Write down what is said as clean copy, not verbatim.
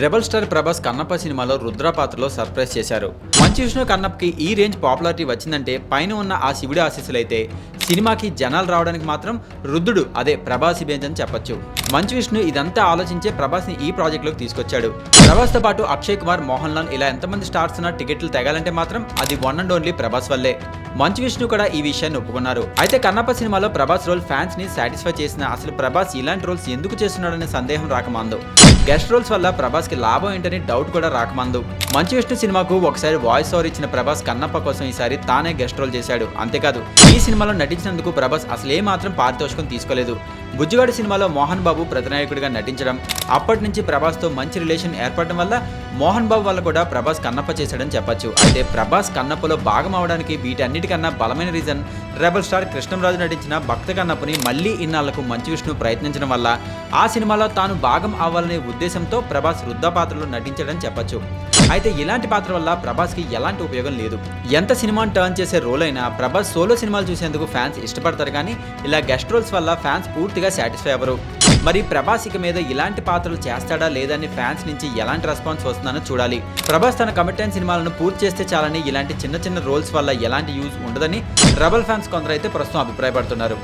Rebel star Prabhas Kannappa సినిమాలో రుద్ర పాత్రలో surprise చేశారు. మంచు విష్ణు కన్నప్పకి ఈ రేంజ్ పాపులారిటీ వచ్చిందంటే పైన ఉన్న ఆ శివుడి ఆశీస్సులైతే సినిమాకి జనాలు రావడానికి మాత్రం రుద్రుడు అదే ప్రభాస్ ఇమేజ్ అని చెప్పొచ్చు. మంచు విష్ణు ఇదంతా ఆలోచించే ప్రభాస్ ని ఈ ప్రాజెక్ట్ లోకి తీసుకొచ్చాడు. ప్రభాస్ తో పాటు అక్షయ్ కుమార్, మోహన్ లాల్ ఇలా ఎంతమంది స్టార్స్ ఉన్న టికెట్లు తెగాలంటే మాత్రం అది వన్ అండ్ ఓన్లీ ప్రభాస్ వల్లే. మంచు విష్ణు కూడా ఈ విషయాన్ని ఒప్పుకున్నారు. అయితే కన్నప్ప సినిమాలో ప్రభాస్ రోల్ ఫ్యాన్స్ ని సాటిస్ఫై చేసిన అసలు ప్రభాస్ ఇలాంటి రోల్స్ ఎందుకు చేస్తున్నాడనే సందేహం రాకమాందు. గెస్ట్ రోల్స్ వల్ల ప్రభాస్ కి లాభం ఏంటని డౌట్ కూడా రాకమందు. మంచు విష్ణు సినిమాకు ఒకసారి వాయిస్ ఓవర్ ఇచ్చిన ప్రభాస్ కన్నప్ప కోసం ఈసారి తానే గెస్ట్ రోల్ చేశాడు. అంతేకాదు ఈ సినిమాలో నటించినందుకు ప్రభాస్ అసలే మాత్రం పారితోషికం తీసుకోలేదు. బుజ్జిగాడు సినిమాలో మోహన్ బాబు ప్రతినాయకుడిగా నటించడం, అప్పటి నుంచి ప్రభాస్ తో మంచి రిలేషన్ ఏర్పడడం వల్ల మోహన్ బాబు వల్ల కూడా ప్రభాస్ కన్నప్ప చేశాడని చెప్పొచ్చు. అయితే ప్రభాస్ కన్నప్పలో భాగం అవడానికి వీటన్నిటికన్నా బలమైన రీజన్ రెబల్ స్టార్ కృష్ణంరాజు నటించిన భక్త కన్నప్పని మళ్లీ ఇన్నాళ్లకు మంచు విష్ణు ప్రయత్నించడం వల్ల ఆ సినిమాలో తాను భాగం అవ్వాలనే ఉద్దేశంతో ప్రభాస్ వృద్ధ పాత్రలో నటించాడని చెప్పొచ్చు. అయితే ఇలాంటి పాత్ర వల్ల ప్రభాస్ కి ఎలాంటి ఉపయోగం లేదు. ఎంత సినిమాను టర్న్ చేసే రోల్ అయినా ప్రభాస్ సోలో సినిమాలు చూసేందుకు ఫ్యాన్స్ ఇష్టపడతారు, కానీ ఇలా గెస్ట్ రోల్స్ వల్ల ఫ్యాన్స్ పూర్తిగా సాటిస్ఫై అవ్వరు. మరి ప్రభాస్ ఇక మీద ఇలాంటి పాత్రలు చేస్తాడా లేదని ఫ్యాన్స్ నుంచి ఎలాంటి రెస్పాన్స్ వస్తుందో చూడాలి. ప్రభాస్ తన కమిటెడ్ సినిమాలను పూర్తి చేస్తే చాలని ఇలాంటి చిన్న చిన్న రోల్స్ వల్ల ఎలాంటి యూజ్ ఉండదని రెబల్ ఫ్యాన్స్ కొందరైతే ప్రస్తుతం అభిప్రాయపడుతున్నారు.